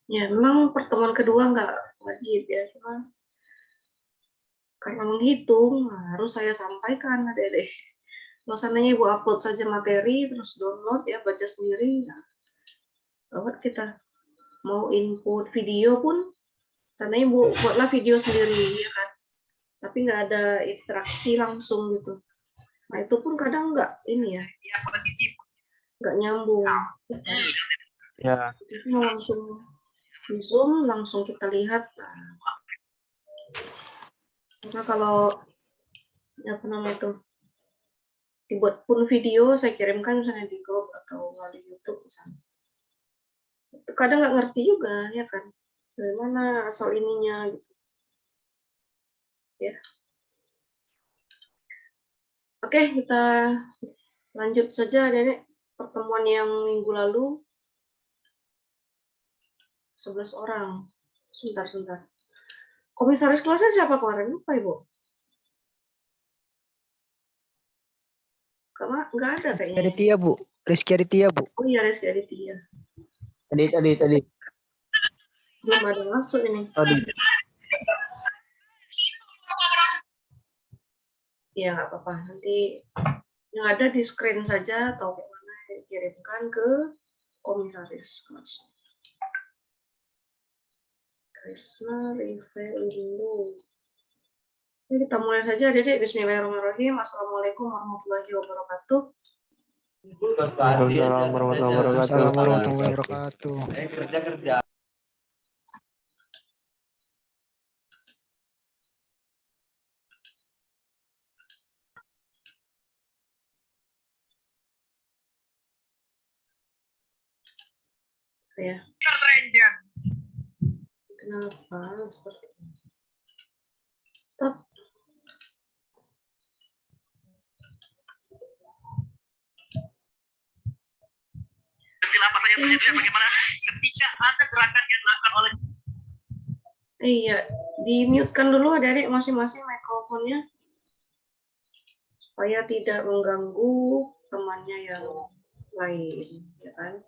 Ya, memang pertemuan kedua nggak wajib ya, cuma karena menghitung harus saya sampaikan adik-adik. Kalau seandainya Ibu upload saja materi, terus download ya, baca sendiri, nah, lewat kita. Mau input video pun, seandainya Ibu buatlah video sendiri, ya kan? Tapi nggak ada interaksi langsung gitu. Nah, itu pun kadang nggak ini ya, nggak nyambung. Ya. Itu langsung di Zoom, langsung kita lihat. Nah, karena kalau, apa namanya itu, dibuat pun video, saya kirimkan misalnya di grup atau di YouTube misalnya. Kadang nggak ngerti juga, ya kan? Dari mana asal ininya, gitu. Ya. Oke, kita lanjut saja, Nenek. Pertemuan yang minggu lalu, 11 orang. Sebentar. Komisaris kelasnya siapa kemarin? Lupa, Ibu. Karena nggak ada kayaknya. Aditya, Bu. Rizky Aditya, Bu. Oh iya, Rizky Aditya. Tadi. Belum ada masuk ini. Ya, nggak apa-apa. Nanti yang ada di screen saja atau bagaimana dikirimkan ke komisaris kelas. Krisna Rivelino. Ini kita mulai saja, Dedek. Bismillahirrahmanirrahim. Assalamualaikum warahmatullahi wabarakatuh. Assalamualaikum warahmatullahi wabarakatuh. Kerja. Ya. Kenapa seperti ini? Stop. Bagaimana ketika ada gerakan yang dilakukan oleh Iya, di-mute-kan dulu Adik masing-masing mikrofonnya supaya tidak mengganggu temannya yang lain, ya kan?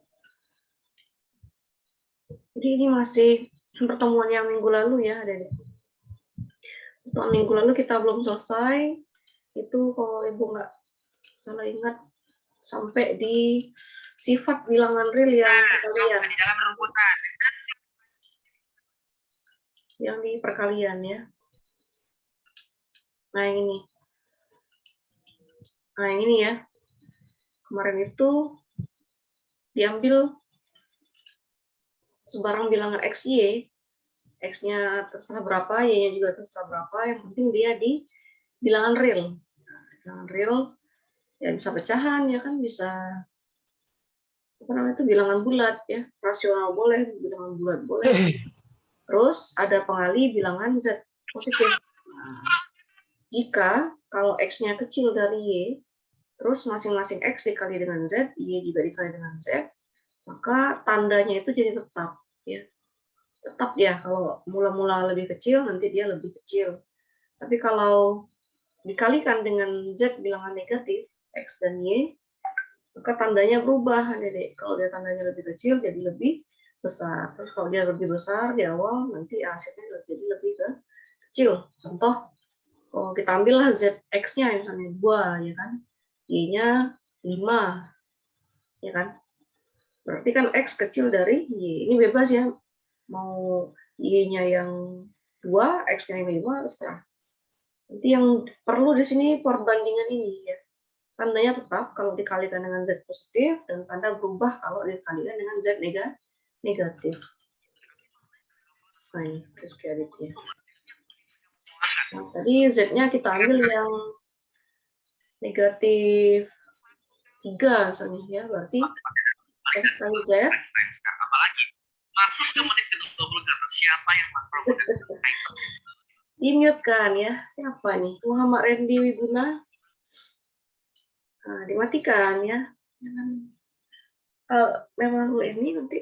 Jadi ini masih pertemuan yang minggu lalu ya, Adik. Untuk minggu lalu kita belum selesai. Itu kalau Ibu nggak salah ingat sampai di sifat bilangan real yang perkalian. di dalam rumputan. Yang di perkalian ya. Nah ini. Nah yang ini ya. Kemarin itu diambil sebarang bilangan X, Y. X-nya terserah berapa, Y-nya juga terserah berapa. Yang penting dia di bilangan real. Nah, bilangan real ya bisa pecahan ya kan, bisa apa namanya itu bilangan bulat ya, rasional boleh, bilangan bulat boleh. Terus ada pengali bilangan Z positif. Nah, jika kalau X-nya kecil dari Y, terus masing-masing X dikali dengan Z, Y juga dikali dengan Z, maka tandanya itu jadi tetap ya. Tetap ya, kalau mula-mula lebih kecil nanti dia lebih kecil. Tapi kalau dikalikan dengan Z bilangan negatif, X dan Y, maka tandanya berubah, Dedek. Kalau dia tandanya lebih kecil jadi lebih besar. Terus kalau dia lebih besar di awal, nanti hasilnya jadi lebih kecil. Contoh, kalau kita ambillah X-nya misalnya 2, ya kan? Y-nya 5, ya kan? Berarti kan X kecil dari Y. Ini bebas ya, mau Y-nya yang 2, X-nya yang 5, terserah. Nanti yang perlu di sini perbandingan ini ya. Tandanya tetap kalau dikalikan dengan Z positif, dan tanda berubah kalau dikalikan dengan Z negatif. Nah, ini Aditya. Nah, tadi Z-nya kita ambil yang negatif 3 misalnya ya, berarti X kali Z. Apalagi masuk ke menit ke-20 ke atas, siapa yang masuk Di-mute kan ya, siapa nih? Muhammad Randy Wiguna. Nah, dimatikan ya. Memang ini nanti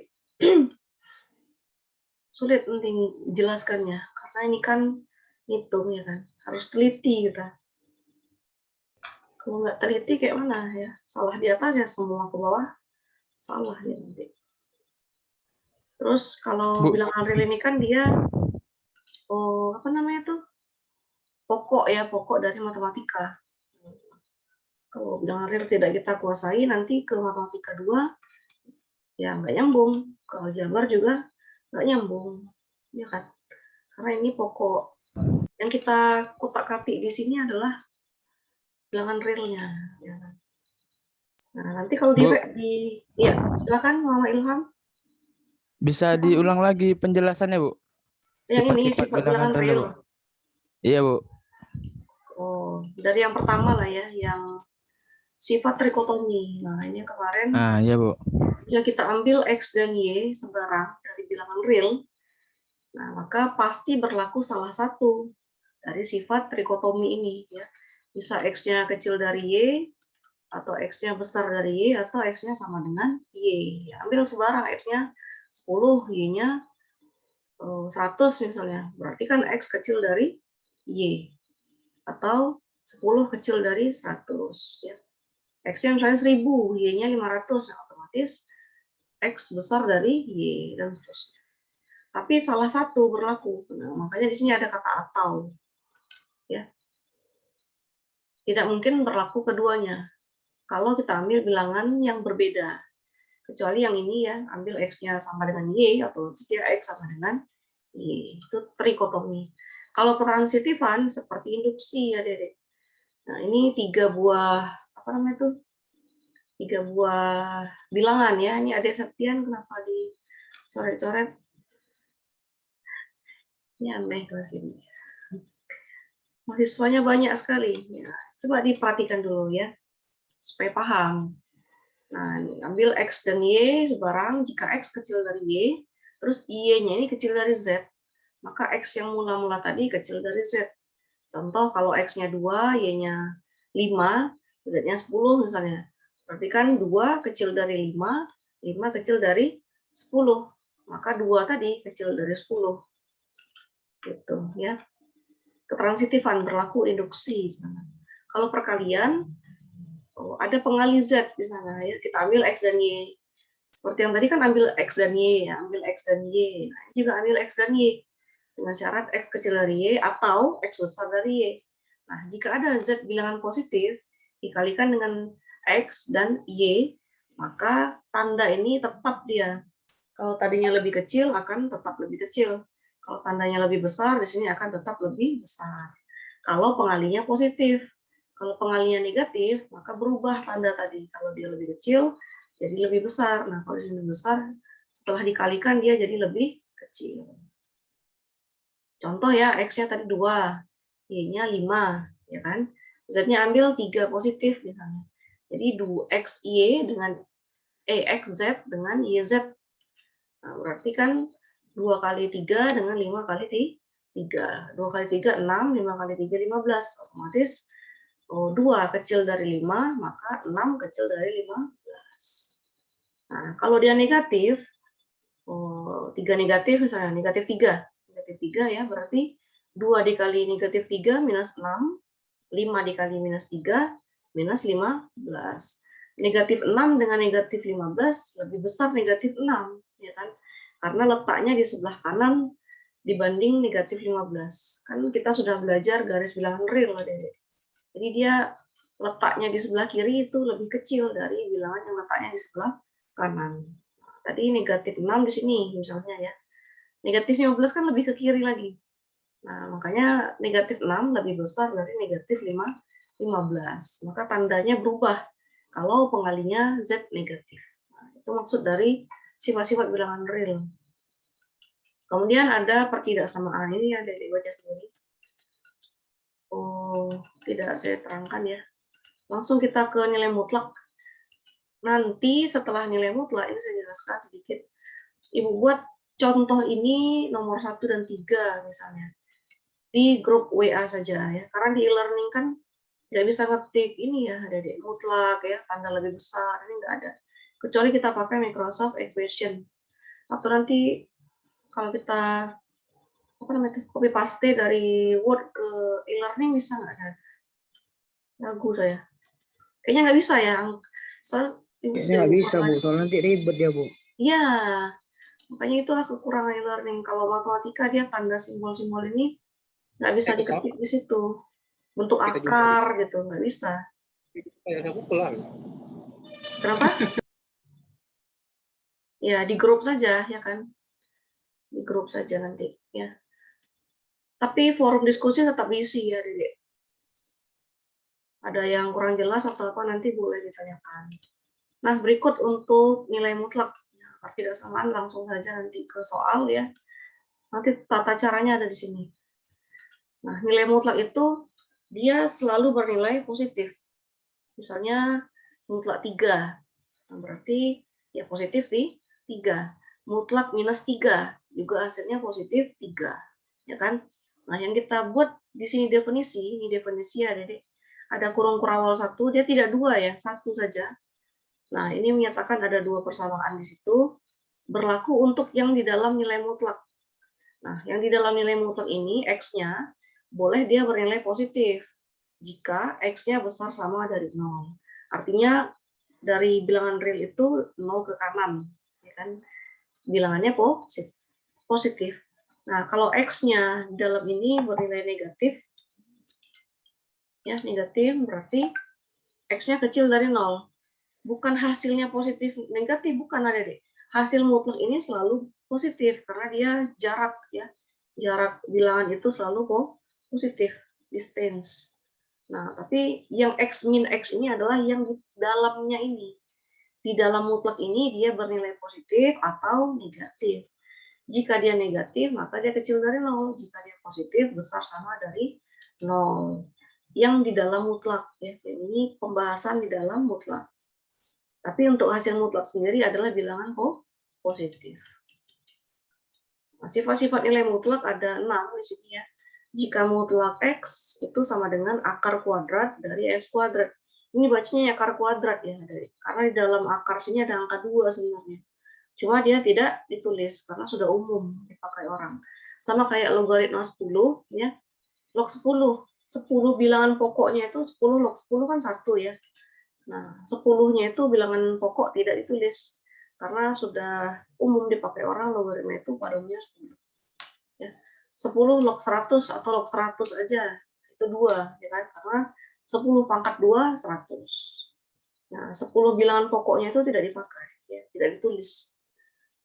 sulit nanti jelaskannya, karena ini kan ngitung ya kan, harus teliti kita. Kalau nggak teliti kayak mana ya, salah di atas ya semua ke bawah salah ya nanti. Terus kalau Bu. bilangan real ini kan dia apa namanya tuh? Pokok ya, pokok dari matematika. Kalau bilangan real tidak kita kuasai, nanti ke matematika 2 ya nggak nyambung. Kalau aljabar juga nggak nyambung, ya kan? Karena ini pokok. Yang kita kotak-katik di sini adalah bilangan realnya. Ya kan? Nah, nanti kalau Bu. ya silakan Mama Ilham. Bisa diulang lagi penjelasannya, Bu? Yang ini Sifat-sifat sifat bilangan real, real. Bu. Iya, Bu. Oh, dari yang pertama lah ya, yang sifat trikotomi. Nah, ini kemarin Iya, Bu. ya kita ambil X dan Y sebarang dari bilangan real. Nah, maka pasti berlaku salah satu dari sifat trikotomi ini ya. Bisa X-nya kecil dari Y, atau X-nya besar dari Y, atau X-nya sama dengan Y. Ya, ambil sebarang X-nya 10, Y-nya 100 misalnya. Berarti kan X kecil dari Y. Atau 10 kecil dari 100. Ya. X-nya misalnya 1000, Y-nya 500. Nah, otomatis X besar dari Y, dan seterusnya. Tapi salah satu berlaku. Nah, makanya di sini ada kata atau. Ya. Tidak mungkin berlaku keduanya. Kalau kita ambil bilangan yang berbeda. Kecuali yang ini ya, ambil X-nya sama dengan Y, atau dia X sama dengan Y. Itu trikotomi. Kalau ketransitifan, seperti induksi ya, Dedek. Nah, ini 3 buah, apa namanya itu? 3 buah bilangan ya. Ini Adik Septian, kenapa dicoret-coret? Ini aneh kelas ini. Mahasiswanya banyak sekali. Ya, coba diperhatikan dulu ya, supaya paham. Nah, ambil X dan Y sebarang, jika X kecil dari Y, terus Y-nya ini kecil dari Z, maka X yang mula-mula tadi kecil dari Z. Contoh, kalau X-nya 2, Y-nya 5, Z-nya 10 misalnya. Berarti kan 2 kecil dari 5, 5 kecil dari 10. Maka 2 tadi kecil dari 10. Gitu ya. Ketransitifan berlaku induksi. Kalau perkalian, ada pengali Z di sana ya. Kita ambil X dan Y. Seperti yang tadi kan ambil X dan Y, ya. Ambil X dan Y. Nah, juga ambil X dan Y. Dengan syarat X kecil dari Y atau X besar dari Y. Nah, jika ada Z bilangan positif, dikalikan dengan X dan Y, maka tanda ini tetap dia. Kalau tadinya lebih kecil, akan tetap lebih kecil. Kalau tandanya lebih besar, di sini akan tetap lebih besar. Kalau pengalinya positif. Kalau pengalinya negatif, maka berubah tanda tadi. Kalau dia lebih kecil, jadi lebih besar. Nah, kalau di sini besar, setelah dikalikan dia jadi lebih kecil. Contoh ya, X-nya tadi 2, Y-nya 5, ya kan? Z-nya ambil 3 positif misalnya. Jadi XY dengan XZ dengan YZ. Nah, berarti kan 2 kali 3 dengan 5 kali 3. 2 kali 3, 6, 5 kali 3, 15. Otomatis 2 kecil dari 5, maka 6 kecil dari 15. Nah, kalau dia negatif, 3 negatif misalnya, negatif 3. Negatif 3 ya, berarti 2 dikali negatif 3 minus 6, 5 dikali minus 3, minus 15. Negatif 6 dengan negatif 15 lebih besar negatif 6, ya kan? Karena letaknya di sebelah kanan dibanding negatif 15. Kan kita sudah belajar garis bilangan real, Dek. Jadi dia letaknya di sebelah kiri itu lebih kecil dari bilangan yang letaknya di sebelah kanan. Tadi negatif 6 di sini misalnya ya. Negatif 15 kan lebih ke kiri lagi. Nah, makanya negatif 6 lebih besar dari negatif 15. Maka tandanya berubah kalau pengalinya Z negatif. Nah, itu maksud dari sifat-sifat bilangan real. Kemudian ada pertidaksamaan. Ini ada dibaca sendiri. Oh, tidak saya terangkan ya. Langsung kita ke nilai mutlak. Nanti setelah nilai mutlak, ini saya jelaskan sedikit. Ibu buat contoh ini nomor 1 dan 3 misalnya. Di grup WA saja ya. Karena di e-learning kan nggak bisa ngetik ini ya, ada di mutlak ya, tanda lebih besar, ini nggak ada. Kecuali kita pakai Microsoft Equation. Atau nanti kalau kita apa namanya copy paste dari Word ke e-learning bisa nggak ada? Ragu saya. Kayaknya nggak bisa ya. Soalnya Kayaknya nggak bisa, Bu. Soalnya nanti ribet ya, Bu. Iya, Makanya itulah kekurangan e-learning. Kalau matematika dia tanda simbol-simbol ini nggak bisa diketik di situ. Bentuk akar gitu, nggak bisa. Kenapa? Ya di grup saja ya kan, di grup saja nanti ya. Tapi forum diskusi tetap diisi ya, Dedek. Ada yang kurang jelas atau apa nanti boleh ditanyakan. Nah, berikut untuk nilai mutlak. Ketidaksamaan langsung saja nanti ke soal ya. Nanti tata caranya ada di sini. Nah, nilai mutlak itu dia selalu bernilai positif. Misalnya mutlak 3. Nah, berarti ya positif di 3. Mutlak minus 3 juga hasilnya positif 3. Ya kan? Nah, yang kita buat di sini definisi, ini definisi ya, Dedek. Ada kurung kurawal 1, dia tidak 2 ya, 1 saja. Nah, ini menyatakan ada 2 persamaan di situ, berlaku untuk yang di dalam nilai mutlak. Nah, yang di dalam nilai mutlak ini, X-nya, boleh dia bernilai positif, jika X-nya besar sama dari 0. Artinya, dari bilangan real itu 0 ke kanan. Ya kan? Bilangannya positif. Nah, kalau X-nya dalam ini bernilai negatif, ya negatif berarti X-nya kecil dari 0. Bukan hasilnya positif negatif, bukan ada deh. Hasil mutlak ini selalu positif karena dia jarak ya. Jarak bilangan itu selalu positif, distance. Nah, tapi yang X min X ini adalah yang di dalamnya ini. Di dalam mutlak ini dia bernilai positif atau negatif. Jika dia negatif, maka dia kecil dari 0. Jika dia positif, besar sama dari 0. Yang di dalam mutlak. Ya. Ini pembahasan di dalam mutlak. Tapi untuk hasil mutlak sendiri adalah bilangan positif. Nah, sifat-sifat nilai mutlak ada 6 di sini ya. Jika mutlak X itu sama dengan akar kuadrat dari X kuadrat. Ini bacanya akar kuadrat ya. Karena di dalam akar sini ada angka 2 sebenarnya. Cuma dia tidak ditulis karena sudah umum dipakai orang. Sama kayak logaritma 10 ya. Log 10. 10 bilangan pokoknya itu 10 log 10 kan 1 ya. Nah, 10-nya itu bilangan pokok tidak ditulis karena sudah umum dipakai orang logaritma itu pada umumnya 10. Ya. 10 log 100 atau log 100 aja. Itu 2 ya kan? Karena 10 pangkat 2 100. Nah, 10 bilangan pokoknya itu tidak dipakai ya, tidak ditulis.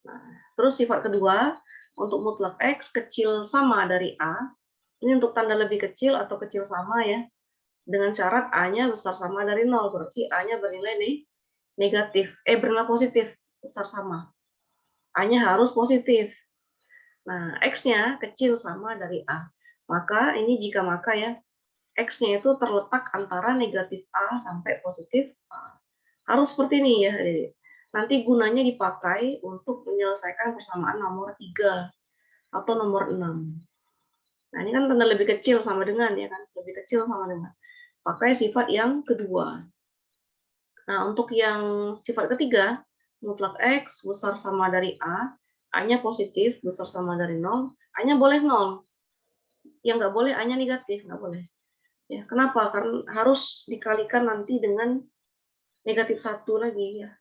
Nah, terus sifat kedua untuk mutlak X kecil sama dari A. Ini untuk tanda lebih kecil atau kecil sama ya. Dengan syarat A-nya besar sama dari 0, berarti A-nya bernilai negatif, bernilai positif, besar sama. A-nya harus positif. Nah, X-nya kecil sama dari A. Maka ini jika maka ya, X-nya itu terletak antara negatif A sampai positif A. Harus seperti ini ya. Nanti gunanya dipakai untuk menyelesaikan persamaan nomor 3 atau nomor 6. Nah, ini kan tanda lebih kecil sama dengan ya kan, lebih kecil sama dengan. Pakai sifat yang kedua. Nah, untuk yang sifat ketiga, mutlak X besar sama dari A, A-nya positif, besar sama dari 0, A-nya boleh 0. Yang nggak boleh, A-nya negatif, nggak boleh. Ya, kenapa? Karena harus dikalikan nanti dengan negatif 1 lagi. Ya.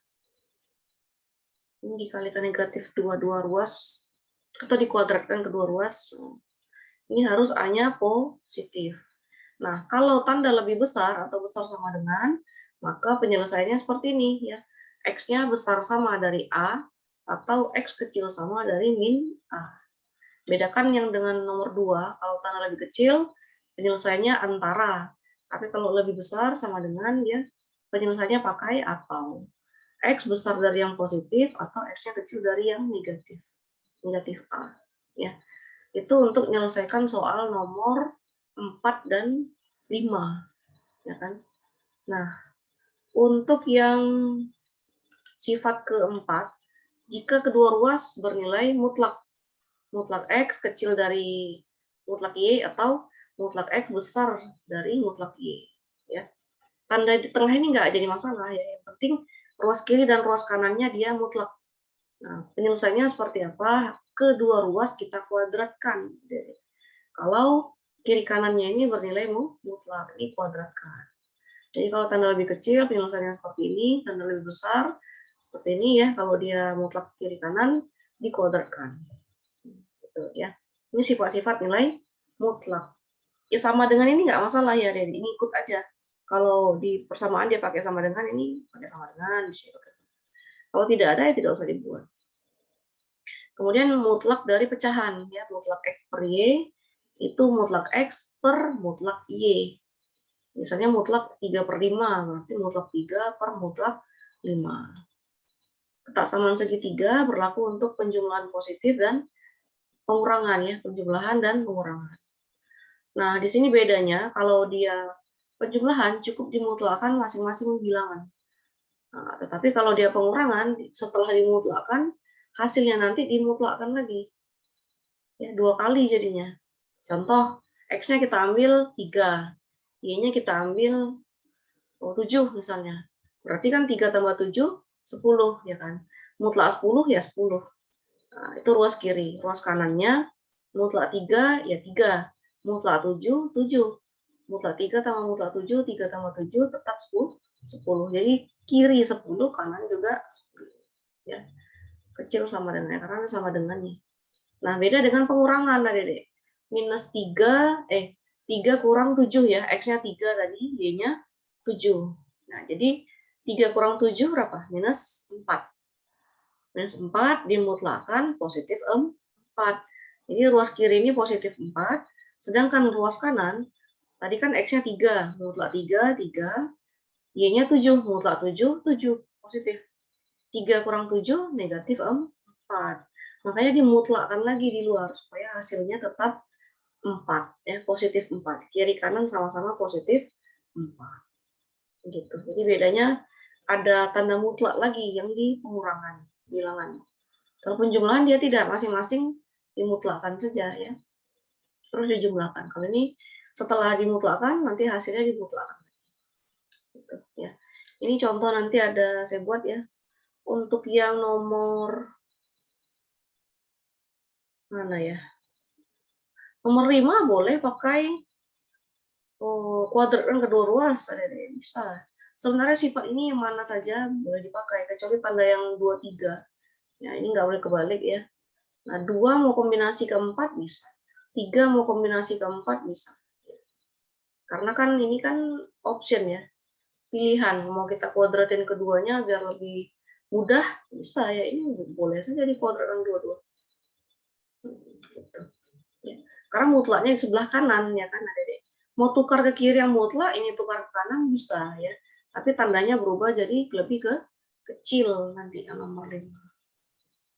Ini dikalikan negatif 2 ruas, atau dikuadratkan kedua ruas. Ini harus A-nya positif. Nah, kalau tanda lebih besar atau besar sama dengan, maka penyelesaiannya seperti ini ya. X-nya besar sama dari A atau X kecil sama dari min A. Bedakan yang dengan nomor 2, kalau tanda lebih kecil, penyelesaiannya antara. Tapi kalau lebih besar sama dengan ya, penyelesaiannya pakai atau. X besar dari yang positif atau X-nya kecil dari yang negatif. Negatif A. Ya. Itu untuk menyelesaikan soal nomor 4 dan 5 ya kan. Nah, untuk yang sifat keempat, jika kedua ruas bernilai mutlak X kecil dari mutlak Y atau mutlak X besar dari mutlak Y ya. Tanda di tengah ini nggak jadi masalah ya, yang penting ruas kiri dan ruas kanannya dia mutlak. Nah, penyelesaiannya seperti apa? Kedua ruas kita kuadratkan. Jadi, kalau kiri kanannya ini bernilai mutlak, ini kuadratkan. Jadi kalau tanda lebih kecil penyelesaiannya seperti ini, tanda lebih besar seperti ini ya. Kalau dia mutlak kiri kanan, dikuadratkan. Gitu ya. Ini sifat-sifat nilai mutlak. Ya sama dengan ini nggak masalah ya, Dedi. Ini ikut aja. Kalau di persamaan dia pakai sama dengan, ini pakai sama dengan. Kalau tidak ada ya tidak usah dibuat. Kemudian mutlak dari pecahan, ya mutlak X per Y itu mutlak X per mutlak Y. Misalnya mutlak 3/5, berarti mutlak 3 per mutlak 5. Ketaksamaan segitiga berlaku untuk penjumlahan positif dan pengurangan, ya penjumlahan dan pengurangan. Nah, di sini bedanya kalau dia penjumlahan cukup dimutlakkan masing-masing bilangan. Nah, tetapi kalau dia pengurangan setelah dimutlakkan hasilnya nanti dimutlakkan lagi. Ya, 2 kali jadinya. Contoh, X-nya kita ambil 3, Y-nya kita ambil 7 misalnya. Berarti kan 3 tambah 7, 10, ya kan. Mutlak 10 ya 10. Nah, itu ruas kiri. Ruas kanannya mutlak 3 ya 3. Mutlak 7, 7. Mutlak 3 tambah mutlak 7, 3 tambah 7 tetap 10. Jadi kiri 10, kanan juga 10. Ya. Kecil sama dengan, karena sama dengan nih. Nah, beda dengan pengurangan tadi, Dek. Minus 3, 3 kurang 7 ya. X-nya 3 tadi, Y-nya 7. Nah, jadi 3 kurang 7 berapa? Minus 4. Minus 4 dimutlakkan positif 4. Jadi ruas kiri ini positif 4. Sedangkan ruas kanan, tadi kan X-nya 3. Mutlak 3, 3. Y-nya 7. Mutlak 7, 7. Positif. 3 kurang 7, negatif 4. Makanya dimutlakkan lagi di luar, supaya hasilnya tetap 4. Ya, positif 4. Kiri kanan sama-sama positif 4. Gitu. Jadi bedanya ada tanda mutlak lagi yang di pengurangan, bilangan. Kalau penjumlahan dia tidak, masing-masing dimutlakkan saja ya. Terus dijumlahkan. Kalau ini setelah dimutlakkan, nanti hasilnya dimutlakkan. Gitu, ya. Ini contoh nanti ada saya buat ya. Untuk yang nomor mana ya? Nomor 5 boleh pakai kuadratkan kedua ruas, ada bisa. Sebenarnya sifat ini yang mana saja boleh dipakai, kecuali pada yang 2, 3. Ya, ini nggak boleh kebalik ya. Nah, 2 mau kombinasi ke 4 bisa. 3 mau kombinasi ke 4 bisa. Karena kan ini kan option ya. Pilihan, mau kita kuadratin keduanya biar lebih mudah, bisa ya. Ini boleh saja dikuadratkan dua-dua. Gitu. Ya. Karena mutlaknya di sebelah kanan ya kan, ada deh. Mau tukar ke kiri yang mutlak, ini tukar ke kanan bisa ya. Tapi tandanya berubah jadi lebih ke kecil nanti yang nomor 5.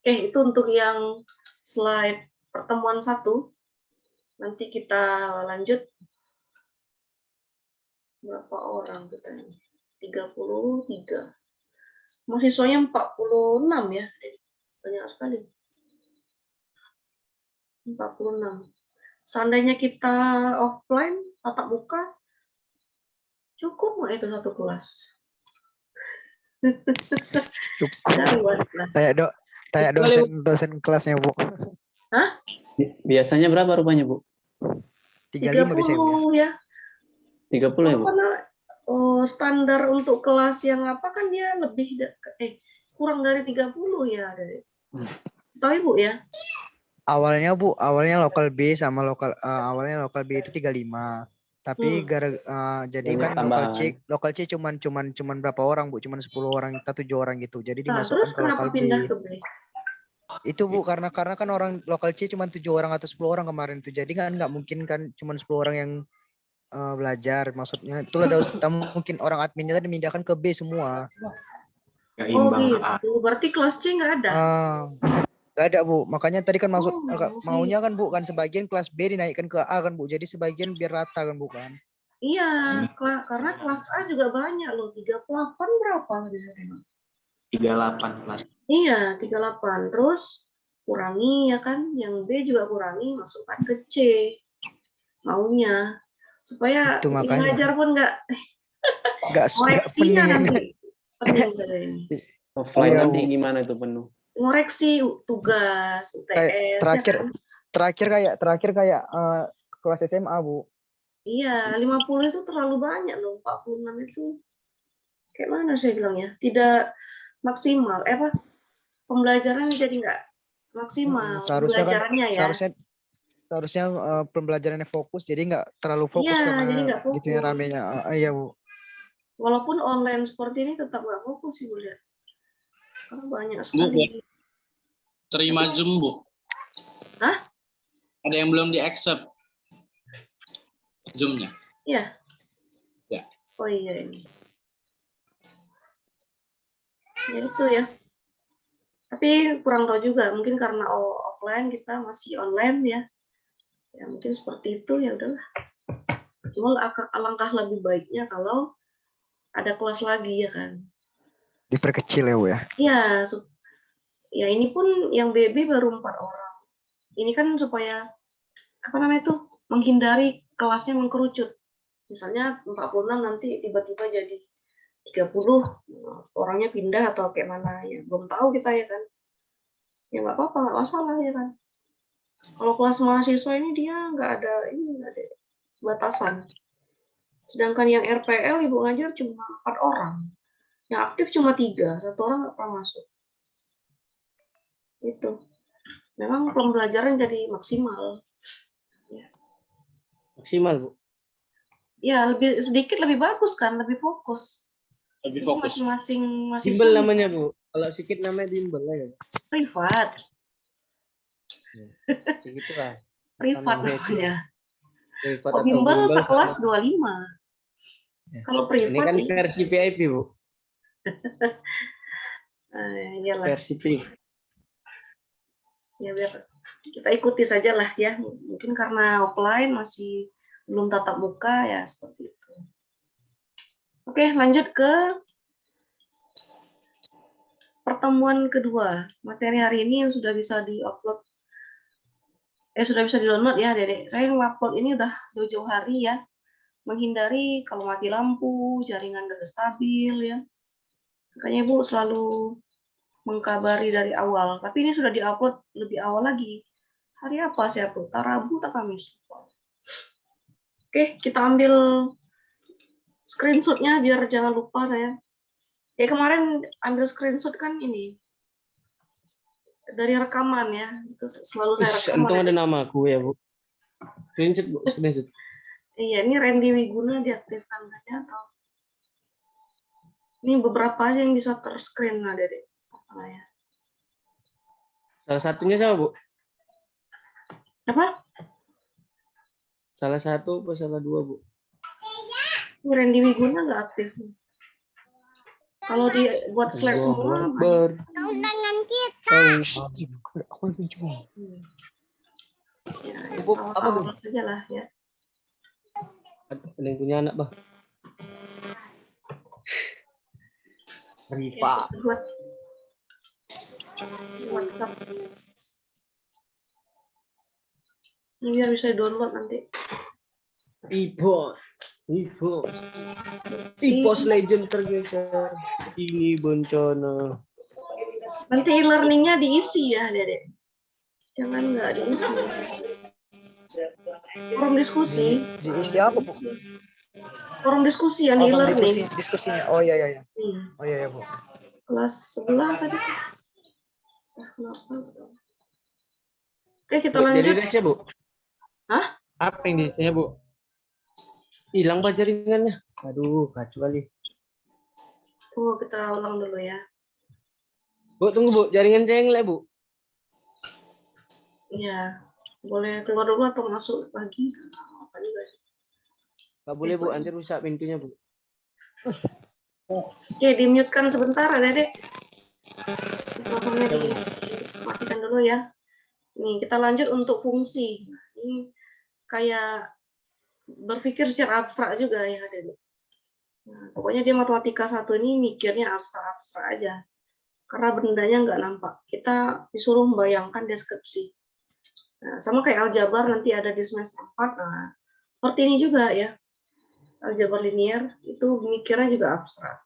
Oke, itu untuk yang slide pertemuan 1. Nanti kita lanjut. Berapa orang kita ini? 33. Mahasiswanya 46 ya. Banyak sekali. 46. Seandainya kita offline, tatap muka, cukup nggak itu satu kelas? Cukup. Tanya dosen kelasnya, Bu. Hah? Biasanya berapa rupanya, Bu? 35 bisa, Bu. 30 ya. 30 ya, Bu? Karena standar untuk kelas yang apa kan dia lebih kurang dari 30 ya. Tahu Ibu ya? Awalnya lokal B sama awalnya lokal B itu 35. Tapi jadi kan lokal C cuman berapa orang, Bu? Cuman 10 orang, kita 7 orang gitu. Jadi dimasukkan ke lokal B. Ke B? Itu, Bu, karena kan orang lokal C cuma 7 orang atau 10 orang kemarin itu. Jadi kan nggak mungkin kan cuma 10 orang yang belajar, maksudnya itu ada mungkin orang adminnya tadi memindahkan ke B semua. Oh gitu, berarti kelas C nggak ada? Nggak ada, Bu, makanya tadi kan maunya kan, Bu, kan sebagian kelas B dinaikkan ke A kan, Bu, jadi sebagian biar rata kan, bukan? Iya, karena kelas A juga banyak loh, 38 berapa? 38 kelas. Iya, 38, terus kurangi ya kan, yang B juga kurangi, masukkan ke C maunya. Supaya ngajar pun nggak koreksinya nanti penuh ini. Offline nanti gimana itu penuh? Ngoreksi tugas UTS. Terakhir kayak kelas SMA, Bu. Iya, 50 itu terlalu banyak loh, 46 itu. Kayak mana saya bilangnya? Tidak maksimal. Pembelajaran jadi nggak maksimal Seharusnya kan pembelajarannya ya. seharusnya pembelajarannya fokus, jadi nggak terlalu fokus Iya, karena jadi nggak gitunya fokus. ramenya. Iya Bu. Walaupun online seperti ini tetap nggak fokus sih Bu lihat. Karena banyak Bu, sekali. terima Zoom, Bu. Hah? Ada yang belum di-accept Zoom-nya. Iya. Ya. Oh iya ini. Ya itu ya. Tapi kurang tahu juga, mungkin karena offline kita masih online ya. Ya mungkin seperti itu ya udahlah. Cuma alangkah lebih baiknya kalau ada kelas lagi ya kan. Diperkecil ya Bu ya. Iya, ya ini pun yang BB baru 4 orang. Ini kan supaya apa namanya itu menghindari kelasnya mengkerucut. Misalnya 46 nanti tiba-tiba jadi 30 orangnya pindah atau kayak mana ya belum tahu kita ya kan. Ya nggak apa-apa, nggak masalah ya kan. Kalau kelas mahasiswa ini dia nggak ada batasan. Sedangkan yang RPL ibu ngajar cuma 4 orang. Yang aktif cuma 3, 1 orang nggak pernah masuk. Itu. Memang pembelajaran jadi maksimal. Maksimal, Bu. Ya, sedikit lebih bagus kan, lebih fokus. Lebih Jadi fokus. masing-masing mahasiswa Bimbel namanya, Bu. Kalau sedikit namanya bimbel ya. privat. Segitu lah. Privat Namanya itu. namanya. Privat Kalau atau bimbel bimbel. sekelas 25. Kalau Ini privat kan versi VIP, Bu. iyalah. Versi VIP. Ya biar kita ikuti saja lah ya. Mungkin karena offline masih belum tatap muka ya seperti itu. Oke, lanjut ke pertemuan kedua. Materi hari ini yang sudah bisa di-upload, sudah bisa di-download ya, Dedek. Saya nge-upload ini udah jauh-jauh hari ya, menghindari kalau mati lampu, jaringan nggak stabil ya. Makanya Ibu selalu mengkabari dari awal. Tapi ini sudah di-upload lebih awal lagi. Hari apa sih aku? Rabu atau Kamis? Oke, kita ambil screenshot-nya biar jangan lupa saya. Kemarin ambil screenshot kan ini dari rekaman ya, itu selalu saya rekam. Untung ada nama aku ya, Bu. Screenshot, Bu. Screenshot. Iya, ini Randy Wiguna diaktifkan saja atau ini beberapa aja yang bisa terscreen lah dari apa ya? Salah satunya siapa, Bu? Apa? Salah satu atau salah dua, Bu? Ini Randy Wiguna nggak aktif. Kalau dibuat slide semua, Tangan kita. ya, Ibu, apa tuh? awal saja lah ya. Ada yang punya anak, Bah. Riva. Buat WhatsApp. Ini biar bisa download nanti. Ipo. Ipos Legend tergeser. Ini bencana. Nanti e-learningnya diisi ya, Dedek. Jangan nggak diisi. Forum diskusi. Diisi apa Bu? Forum diskusi yang di e-learning. Diskusinya. Oh iya. Hmm. Oh iya Bu. Kelas sebelah tadi. Oke, kita Bu, jadi lanjut. next ya, Bu. Hah? Apa yang diisinya, Bu? Hilang, Pak, jaringannya. Aduh, kacau kali. Tunggu, kita ulang dulu ya. Bu, tunggu, Bu. Jaringan saya ngelek, Bu. Iya. Boleh keluar dulu atau masuk lagi. Apa juga. Nggak boleh, Bu. Nanti rusak pintunya, Bu. Oke, di-mute-kan sebentar, Dedek. Mikrofonnya dimatikan dulu ya. Nih, kita lanjut untuk fungsi. Ini kayak berpikir secara abstrak juga ya, Dedek. Nah, pokoknya dia matematika 1 ini mikirnya abstrak-abstrak aja. Karena bendanya nggak nampak. Kita disuruh membayangkan deskripsi. Nah, sama kayak aljabar nanti ada di semester 4. Nah, seperti ini juga ya. Aljabar linear itu mikirnya juga abstrak.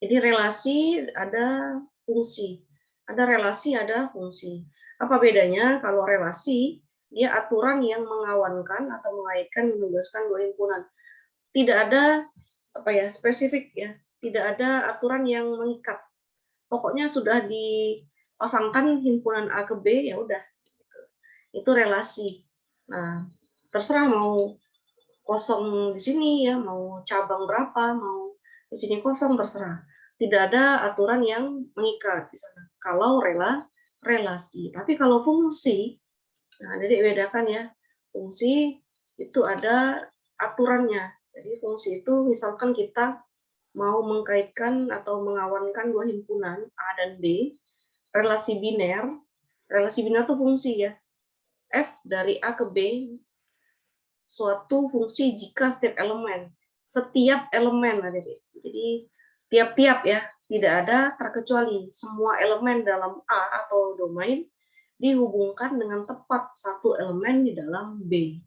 Jadi relasi ada fungsi. Ada relasi, ada fungsi. Apa bedanya? Kalau relasi, dia aturan yang mengawankan atau mengaitkan, menugaskan dua himpunan. Tidak ada spesifik ya. Tidak ada aturan yang mengikat. Pokoknya sudah pasangkan himpunan A ke B, ya udah. Itu relasi. Nah, terserah mau kosong di sini ya, mau cabang berapa, mau di sini kosong, terserah. Tidak ada aturan yang mengikat di sana. Kalau relasi. Tapi kalau fungsi, nah jadi bedakan ya. Fungsi itu ada aturannya. Jadi fungsi itu misalkan kita mau mengkaitkan atau mengawankan dua himpunan A dan B, relasi biner itu fungsi ya. F dari A ke B suatu fungsi jika setiap elemen jadi tiap-tiap ya, tidak ada terkecuali, semua elemen dalam A atau domain dihubungkan dengan tepat satu elemen di dalam B.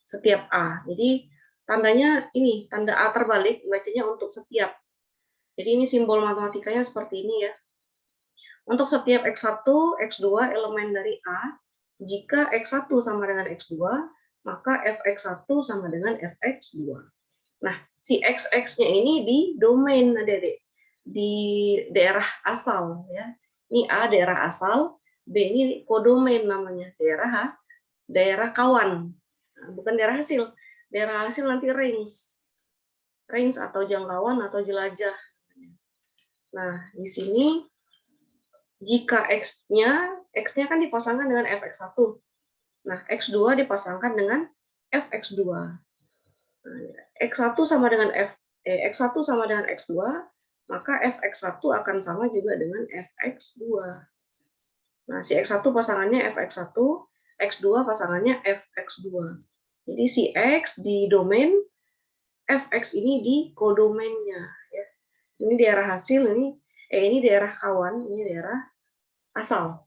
Setiap A. Jadi tandanya ini, tanda A terbalik, bacanya untuk setiap. Jadi ini simbol matematikanya seperti ini ya. Untuk setiap X1, X2 elemen dari A, jika X1 sama dengan X2, maka Fx1 sama dengan Fx2. Nah, si X-nya ini di domain, adik-adik. Di daerah asal. Ya. Ini A daerah asal, B ini kodomain namanya, daerah kawan. Nah, bukan daerah hasil. Daerah hasil nanti range atau jangkauan atau jelajah. Nah, di sini jika X-nya kan dipasangkan dengan Fx1. Nah, X2 dipasangkan dengan Fx2. X1 sama dengan X1 sama dengan X2, maka Fx1 akan sama juga dengan Fx2. Nah, si X1 pasangannya Fx1, X2 pasangannya Fx2. Jadi si X di domain, Fx ini di kodomainnya. Ya. Ini daerah hasil, ini daerah kawan, ini daerah asal.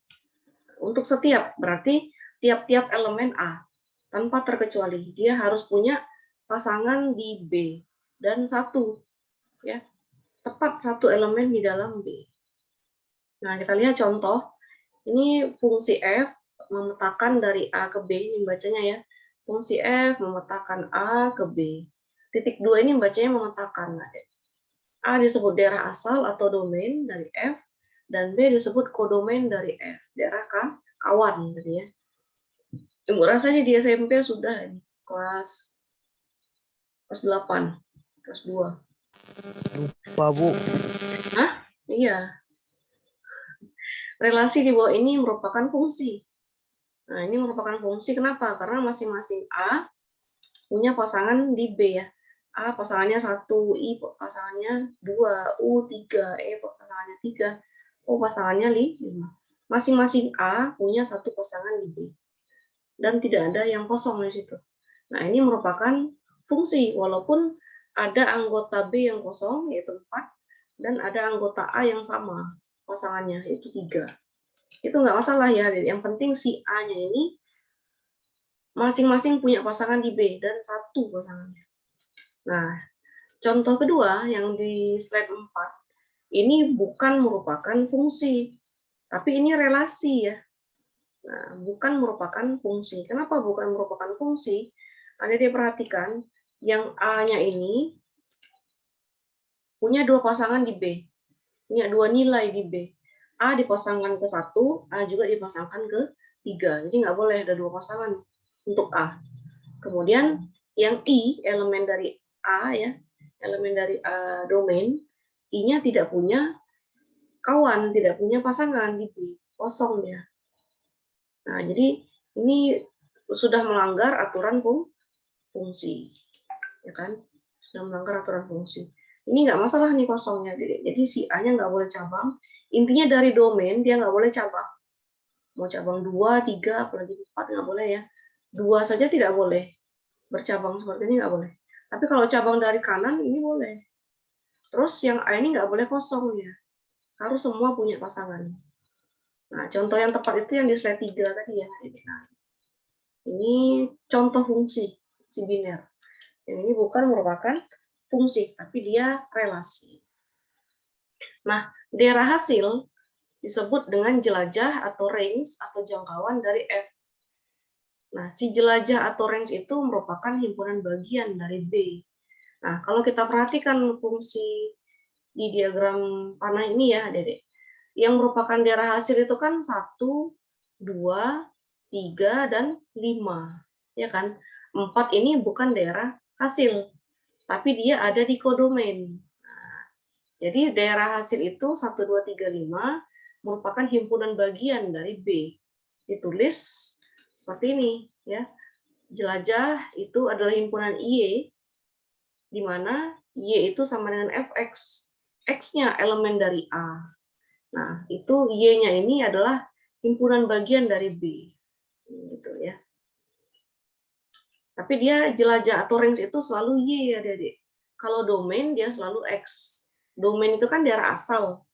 Untuk setiap, berarti tiap-tiap elemen A, tanpa terkecuali, dia harus punya pasangan di B, dan satu. Ya, tepat satu elemen di dalam B. Nah, kita lihat contoh. Ini fungsi F memetakan dari A ke B, ini bacanya ya. Fungsi F memetakan A ke B. Titik 2 ini bacanya memetakan. A disebut daerah asal atau domain dari F, dan B disebut kodomain dari F, daerah kawan. Gitu ya. Ibu rasanya di SMP sudah ini, kelas 8, kelas 2. Lupa, Bu. Hah? Iya. Relasi di bawah ini merupakan fungsi. Nah, ini merupakan fungsi. Kenapa? Karena masing-masing A punya pasangan di B ya. A pasangannya 1, I pasangannya 2, U 3, E pasangannya 3, O pasangannya 5. Masing-masing A punya satu pasangan di B. Dan tidak ada yang kosong di situ. Nah, ini merupakan fungsi, walaupun ada anggota B yang kosong, yaitu 4, dan ada anggota A yang sama pasangannya, yaitu 3. Itu nggak masalah ya, yang penting si A-nya ini masing-masing punya pasangan di B, dan satu pasangannya. Nah, contoh kedua yang di slide 4, ini bukan merupakan fungsi, tapi ini relasi ya. Nah, bukan merupakan fungsi. Kenapa bukan merupakan fungsi? Ada dia perhatikan, yang A-nya ini punya 2 pasangan di B, punya 2 nilai di B. A dipasangkan ke 1, A juga dipasangkan ke 3. Jadi nggak boleh ada 2 pasangan untuk A. Kemudian yang I, elemen dari A ya, elemen dari A domain, I-nya tidak punya kawan, tidak punya pasangan di B, kosong dia. Nah, jadi ini sudah melanggar aturan fungsi, ya kan? Sudah melanggar aturan fungsi. Ini nggak masalah nih kosongnya, jadi si A-nya nggak boleh cabang. Intinya dari domain dia nggak boleh cabang. Mau cabang 2, 3, apalagi 4 nggak boleh ya. 2 saja tidak boleh. Bercabang seperti ini nggak boleh. Tapi kalau cabang dari kanan ini boleh. Terus yang A ini nggak boleh kosong ya. Harus semua punya pasangan. Nah, contoh yang tepat itu yang di slide 3 tadi ya. Ini contoh fungsi biner. Yang ini bukan merupakan fungsi, tapi dia relasi. Nah, daerah hasil disebut dengan jelajah atau range atau jangkauan dari F. Nah, si jelajah atau range itu merupakan himpunan bagian dari B. Nah, kalau kita perhatikan fungsi di diagram panah ini ya, Dedek. yang merupakan daerah hasil itu kan 1, 2, 3, dan 5. Ya kan? 4 ini bukan daerah hasil, tapi dia ada di kodomain. Nah, jadi daerah hasil itu 1, 2, 3, 5 merupakan himpunan bagian dari B. Ditulis seperti ini, ya. Jelajah itu adalah himpunan Y, di mana Y itu sama dengan Fx. X-nya elemen dari A. Nah, itu Y-nya ini adalah himpunan bagian dari B. Gitu ya. Tapi dia jelajah atau range itu selalu Y ya, Adik. Kalau domain dia selalu X. Domain itu kan daerah asal.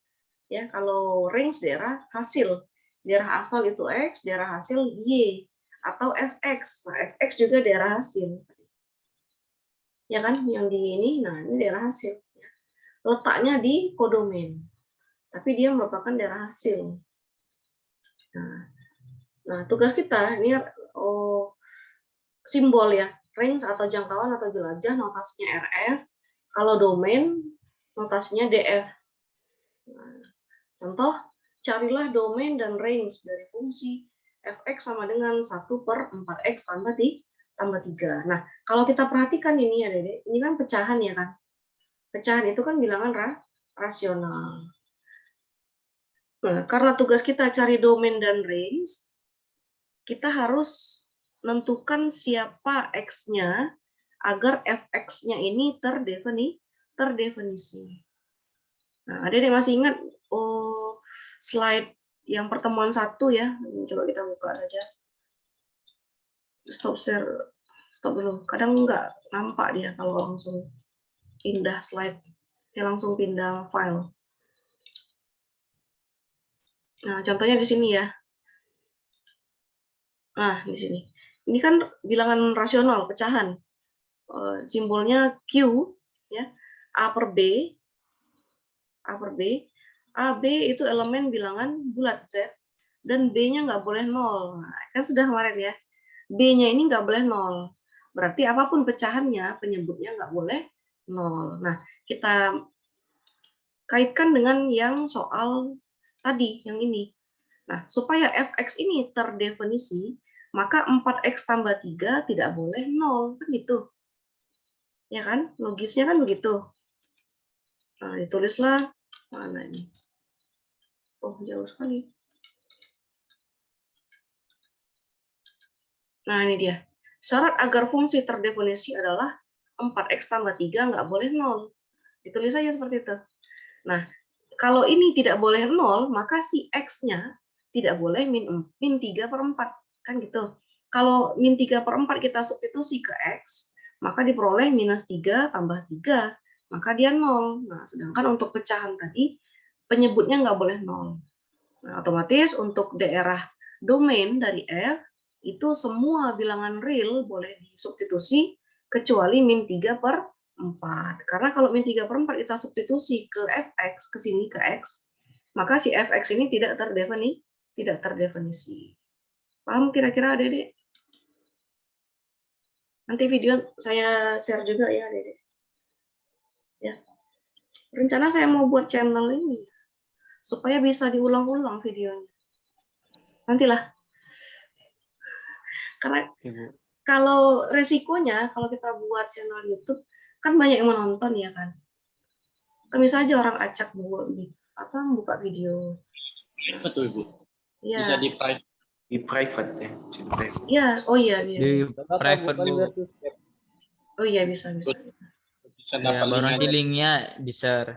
Ya, kalau range daerah hasil. Daerah asal itu X, daerah hasil Y atau Fx. Nah, Fx juga daerah hasil. Ya kan, yang di ini, nah ini daerah hasil. Letaknya di kodomain. Tapi dia merupakan daerah hasil. Nah, tugas kita ini simbol ya, range atau jangkauan atau jelajah notasinya RF. Kalau domain notasinya DF. Nah, contoh, carilah domain dan range dari fungsi fx sama dengan 1/4x tambah 3. Nah, kalau kita perhatikan ini ya, Dede, ini kan pecahan ya kan. Pecahan itu kan bilangan rasional. Nah, karena tugas kita cari domain dan range, kita harus menentukan siapa X-nya agar Fx-nya ini terdefinisi. Nah, Adik masih ingat slide yang pertemuan 1 ya? Coba kita buka saja. Stop share, stop dulu. Kadang nggak nampak dia kalau langsung pindah slide. Dia langsung pindah file. Nah, contohnya di sini ya. Nah, di sini. Ini kan bilangan rasional, pecahan. Simbolnya Q, ya. A per B, AB itu elemen bilangan bulat Z, dan B-nya nggak boleh 0. Nah, kan sudah kemarin ya. B-nya ini nggak boleh 0. Berarti apapun pecahannya, penyebutnya nggak boleh 0. Nah, kita kaitkan dengan yang soal tadi, yang ini. Nah, supaya Fx ini terdefinisi, maka 4x tambah 3 tidak boleh 0. Kan gitu. Ya kan? Logisnya kan begitu. Nah, ditulislah mana ini? Oh, jauh sekali. Nah, ini dia. Syarat agar fungsi terdefinisi adalah 4x tambah 3 nggak boleh 0. Ditulis saja seperti itu. Nah, kalau ini tidak boleh 0, maka si x-nya tidak boleh min 3/4. Kan gitu. Kalau min 3/4 kita substitusi ke x, maka diperoleh minus 3 tambah 3. Maka dia 0. Nah, sedangkan untuk pecahan tadi, penyebutnya nggak boleh 0. Nah, otomatis untuk daerah domain dari F, itu semua bilangan real boleh disubstitusi kecuali min 3/4. Karena kalau min 3/4 kita substitusi ke Fx, ke sini ke X, maka si Fx ini tidak terdefinisi. Paham kira-kira, Dede? Nanti video saya share juga ya, Dede. Ya. Rencana saya mau buat channel ini supaya bisa diulang-ulang videonya. Nantilah. Karena kalau resikonya, kalau kita buat channel YouTube, kan banyak yang menonton ya kan. Kan bisa aja orang acak buka video. Betul, Ibu. Ya. Bisa di private. Di private ya. Iya, oh iya. Di private Bu. Oh iya bisa. Bisa Ya, dapat baru nanti linknya. linknya di-share.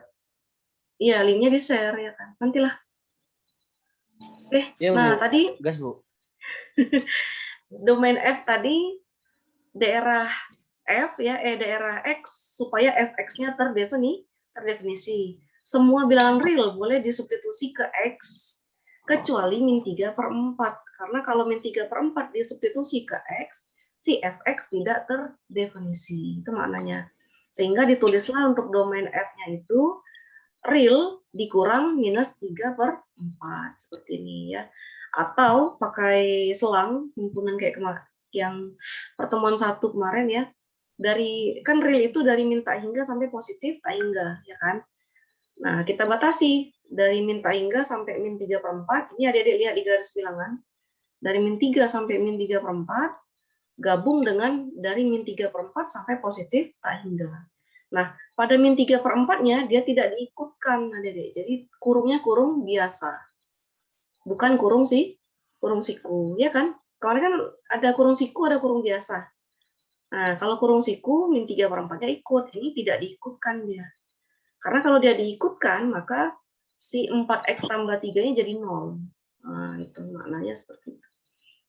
Iya, linknya di-share ya kan. Nantilah. Ya, nah Bu. tadi Gas, Bu. domain F tadi daerah F ya, daerah X supaya Fx-nya terdefinisi. Semua bilangan real boleh disubstitusi ke X kecuali min 3/4. Karena kalau min 3/4 disubstitusi ke X, si Fx tidak terdefinisi. Itu maknanya. Sehingga ditulislah untuk domain F-nya itu real dikurang minus 3/4. Seperti ini ya. Atau pakai selang himpunan kayak kemarin yang pertemuan 1 kemarin ya, dari kan real itu dari min tak hingga sampai positif tak hingga ya kan. Nah, kita batasi dari min tak hingga sampai min 3/4. Ini adik-adik lihat di garis bilangan. Dari min 3 sampai min 3/4 gabung dengan dari min 3/4 sampai positif tak hingga. Nah, pada min 3/4-nya dia tidak diikutkan adik-adik. Jadi kurungnya kurung biasa. Bukan kurung siku, ya kan? Kemarin kan ada kurung siku, ada kurung biasa. Nah, kalau kurung siku min 3/4-nya ikut. Ini tidak diikutkan dia. Karena kalau dia diikutkan, maka si 4x tambah 3-nya jadi 0. Nah, itu maknanya seperti itu.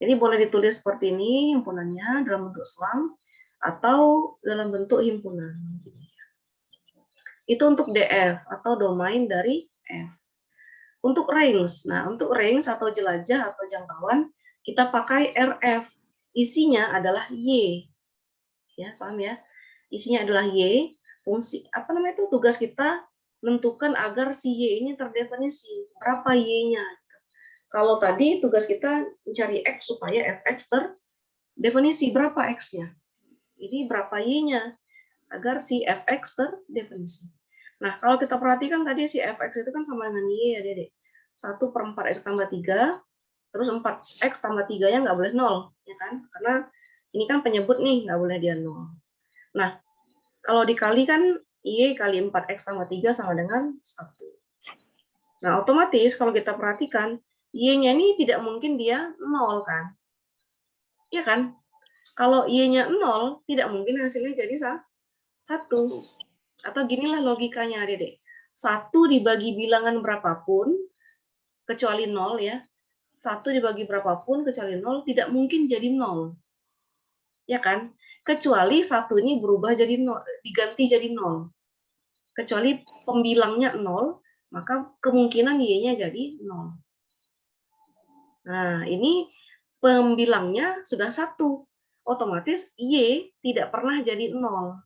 Jadi boleh ditulis seperti ini himpunannya dalam bentuk selang atau dalam bentuk himpunan. Itu untuk DF atau domain dari F. Untuk range, nah untuk range atau jelajah atau jangkauan kita pakai RF. Isinya adalah Y. Ya, paham ya? Isinya adalah Y. Fungsi apa namanya itu? Tugas kita menentukan agar si Y ini terdefinisi. Berapa Y-nya? Kalau tadi tugas kita mencari X supaya Fx terdefinisi. Berapa X-nya? Ini berapa Y-nya? Agar si Fx terdefinisi. Nah, kalau kita perhatikan tadi si Fx itu kan sama dengan Y ya, Dede. 1/4x tambah 3, terus 4x tambah 3-nya nggak boleh 0, ya kan? Karena ini kan penyebut nih, nggak boleh dia 0. Nah, kalau dikali kan Y kali 4x tambah 3 sama dengan 1. Nah, otomatis kalau kita perhatikan, Y-nya ini tidak mungkin dia 0 kan? Iya kan? Kalau Y-nya 0, tidak mungkin hasilnya jadi 1. Atau ginilah logikanya, Dede. 1 dibagi bilangan berapapun, kecuali 0 ya. 1 dibagi berapapun, kecuali 0, tidak mungkin jadi 0. Ya kan? Kecuali 1 ini berubah jadi 0, diganti jadi 0. Kecuali pembilangnya 0, maka kemungkinan Y-nya jadi 0. Nah, ini pembilangnya sudah 1. Otomatis Y tidak pernah jadi 0.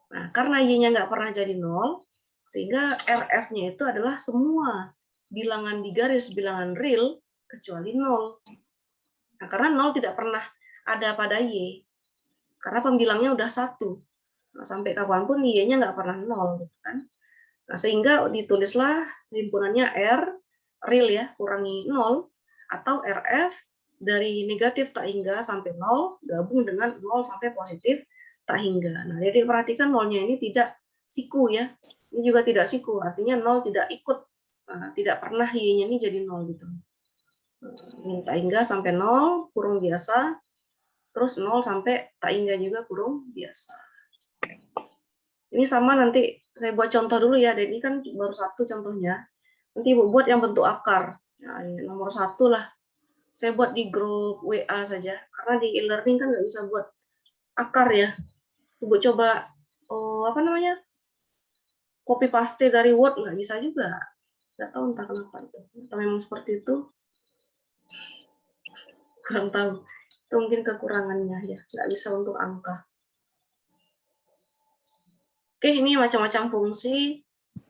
Nah, karena Y-nya nggak pernah jadi 0, sehingga RF-nya itu adalah semua bilangan di garis bilangan real kecuali 0. Nah, karena 0 tidak pernah ada pada Y. Karena pembilangnya udah 1. Nah, sampai kapanpun Y-nya nggak pernah 0. Gitu kan? Nah, sehingga ditulislah himpunannya R, real ya, kurangi 0, atau RF dari negatif tak hingga sampai 0, gabung dengan 0 sampai positif tak hingga. Nah, jadi perhatikan 0-nya ini tidak siku ya. Ini juga tidak siku, artinya 0 tidak ikut. Nah, tidak pernah Y-nya ini jadi 0 gitu. Tak hingga sampai 0, kurung biasa. Terus 0 sampai tak hingga juga kurung biasa. Ini sama nanti saya buat contoh dulu ya. Dan ini kan baru satu contohnya. Nanti Ibu buat yang bentuk akar. Nah, ini nomor 1 lah. Saya buat di grup WA saja. Karena di e-learning kan nggak bisa buat akar ya. Ibu coba, apa namanya, copy paste dari Word nggak bisa juga. Nggak tahu entah kenapa itu. Atau memang seperti itu. Kurang tahu. Itu mungkin kekurangannya ya. Nggak bisa untuk angka. Oke, ini macam-macam fungsi.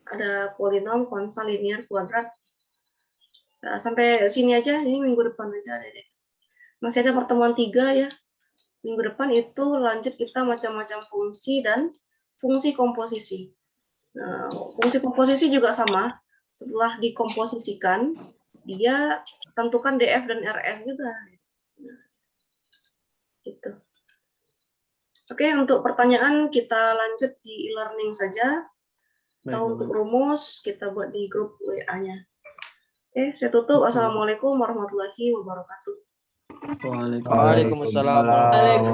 Ada polinom, konstan, linear, kuadrat. Nah, sampai sini aja, ini minggu depan aja. Masih ada pertemuan 3 ya. Minggu depan itu lanjut kita macam-macam fungsi dan fungsi komposisi. Nah, fungsi komposisi juga sama. Setelah dikomposisikan, dia tentukan DF dan RF juga. Nah, gitu. Oke, untuk pertanyaan kita lanjut di e-learning saja. Atau untuk rumus, kita buat di grup WA-nya. Oke, saya tutup. Assalamualaikum warahmatullahi wabarakatuh. Waalaikumsalam.